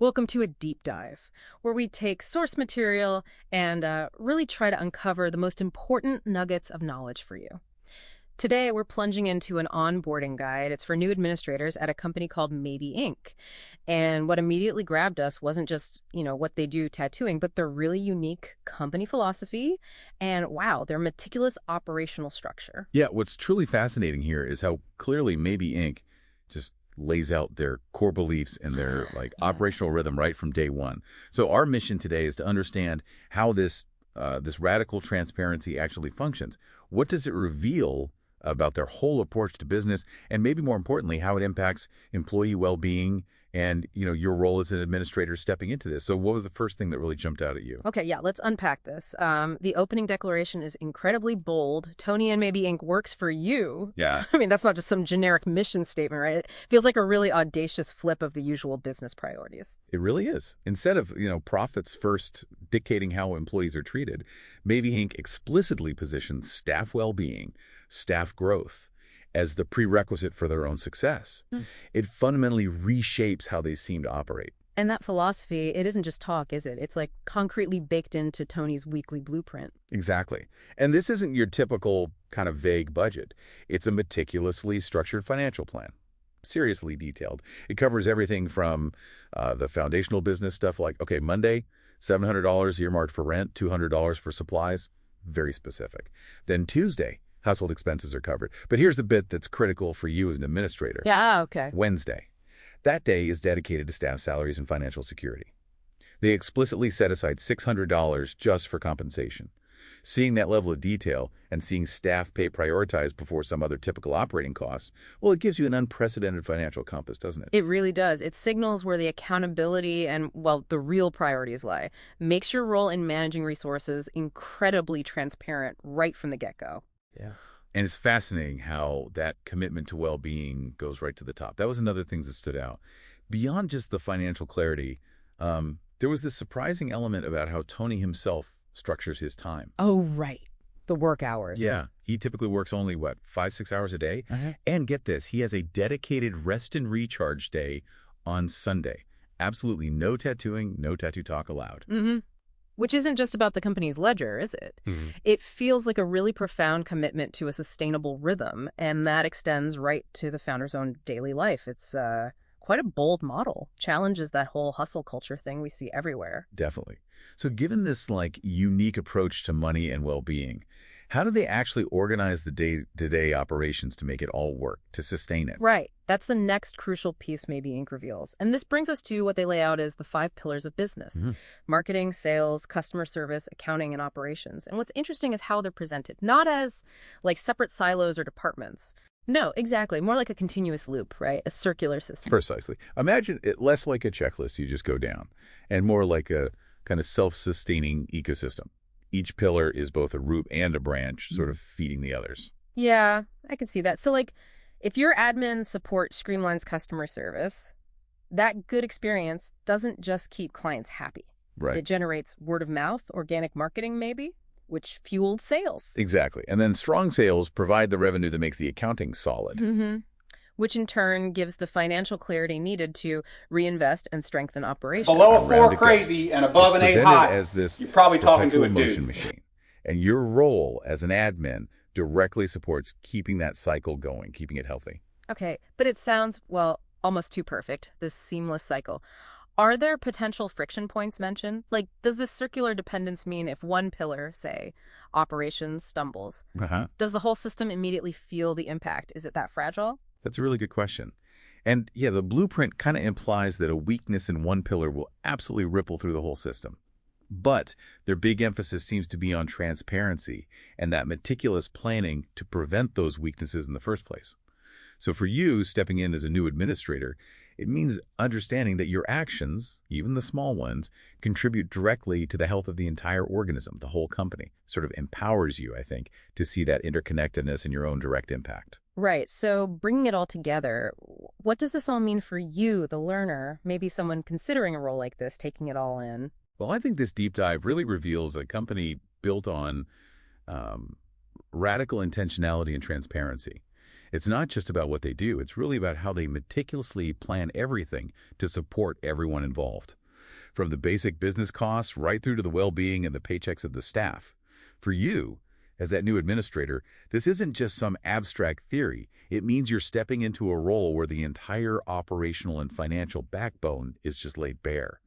Welcome to a deep dive, where we take source material and really try to uncover the most important nuggets of knowledge for you. Today, we're plunging into an onboarding guide. It's for new administrators at a company called Maybe Inc. And what immediately grabbed us wasn't just, what they do tattooing, but their really unique company philosophy and, wow, their meticulous operational structure. Yeah, what's truly fascinating here is how clearly Maybe Inc. just lays out their core beliefs and their operational rhythm right from day one. So our mission today is to understand how this radical transparency actually functions. What does it reveal about their whole approach to business, and maybe more importantly, how it impacts employee well-being and your role as an administrator stepping into this. So what was the first thing that really jumped out at you? Okay, yeah, let's unpack this. The opening declaration is incredibly bold. Tony and Maybe Inc. works for you. Yeah. I mean, that's not just some generic mission statement, right? It feels like a really audacious flip of the usual business priorities. It really is. Instead of, profits first dictating how employees are treated, Maybe Inc. explicitly positions staff well-being, staff growth, as the prerequisite for their own success. It fundamentally reshapes how they seem to operate. And that philosophy, it isn't just talk, is it? It's like concretely baked into Tony's weekly blueprint. Exactly. And this isn't your typical kind of vague budget. It's a meticulously structured financial plan. Seriously detailed. It covers everything from the foundational business stuff like, okay, Monday, $700 earmarked for rent, $200 for supplies. Very specific. Then Tuesday, household expenses are covered. But here's the bit that's critical for you as an administrator. Yeah, okay. Wednesday. That day is dedicated to staff salaries and financial security. They explicitly set aside $600 just for compensation. Seeing that level of detail and seeing staff pay prioritized before some other typical operating costs, well, it gives you an unprecedented financial compass, doesn't it? It really does. It signals where the accountability and, well, the real priorities lie. Makes your role in managing resources incredibly transparent right from the get-go. Yeah. And it's fascinating how that commitment to well-being goes right to the top. That was another thing that stood out. Beyond just the financial clarity, there was this surprising element about how Tony himself structures his time. Oh, right. The work hours. Yeah. He typically works only, 5-6 hours a day? And get this, he has a dedicated rest and recharge day on Sunday. Absolutely no tattooing, no tattoo talk allowed. Which isn't just about the company's ledger, is it? It feels like a really profound commitment to a sustainable rhythm, and that extends right to the founder's own daily life. It's quite a bold model. Challenges that whole hustle culture thing we see everywhere. Definitely. So given this unique approach to money and well-being, how do they actually organize the day-to-day operations to make it all work, to sustain it? Right. That's the next crucial piece Maybe Inc. reveals. And this brings us to what they lay out as the 5 pillars of business. Marketing, sales, customer service, accounting, and operations. And what's interesting is how they're presented. Not as separate silos or departments. No, exactly. More like a continuous loop, right? A circular system. Precisely. Imagine it less like a checklist you just go down, and more like a kind of self-sustaining ecosystem. Each pillar is both a root and a branch, sort of feeding the others. Yeah, I can see that. So, if your admin support streamlines customer service, that good experience doesn't just keep clients happy. Right. It generates word of mouth, organic marketing maybe, which fueled sales. Exactly. And then strong sales provide the revenue that makes the accounting solid. Which in turn gives the financial clarity needed to reinvest and strengthen operations. Below a 4 crazy and above an 8 high. As this You're probably talking to a motion dude. machine. And your role as an admin directly supports keeping that cycle going, keeping it healthy. Okay, but it sounds, almost too perfect, this seamless cycle. Are there potential friction points mentioned? Does this circular dependence mean if one pillar, say, operations, stumbles, does the whole system immediately feel the impact? Is it that fragile? That's a really good question. And yeah, the blueprint kind of implies that a weakness in one pillar will absolutely ripple through the whole system. But their big emphasis seems to be on transparency and that meticulous planning to prevent those weaknesses in the first place. So for you, stepping in as a new administrator, it means understanding that your actions, even the small ones, contribute directly to the health of the entire organism, the whole company. Sort of empowers you, I think, to see that interconnectedness and your own direct impact. Right. So bringing it all together, what does this all mean for you, the learner, maybe someone considering a role like this, taking it all in? Well, I think this deep dive really reveals a company built on radical intentionality and transparency. It's not just about what they do, it's really about how they meticulously plan everything to support everyone involved. From the basic business costs right through to the well-being and the paychecks of the staff. For you, as that new administrator, this isn't just some abstract theory. It means you're stepping into a role where the entire operational and financial backbone is just laid bare.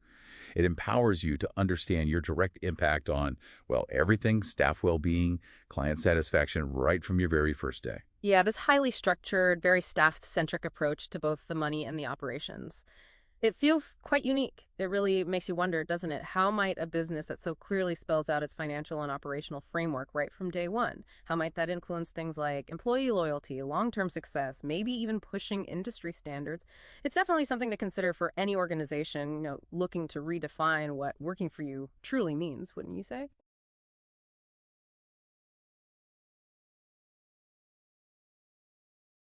It empowers you to understand your direct impact on, well, everything, staff well-being, client satisfaction, right from your very first day. Yeah, this highly structured, very staff-centric approach to both the money and the operations. It feels quite unique. It really makes you wonder, doesn't it? How might a business that so clearly spells out its financial and operational framework right from day one, how might that influence things like employee loyalty, long-term success, maybe even pushing industry standards? It's definitely something to consider for any organization, looking to redefine what working for you truly means, wouldn't you say?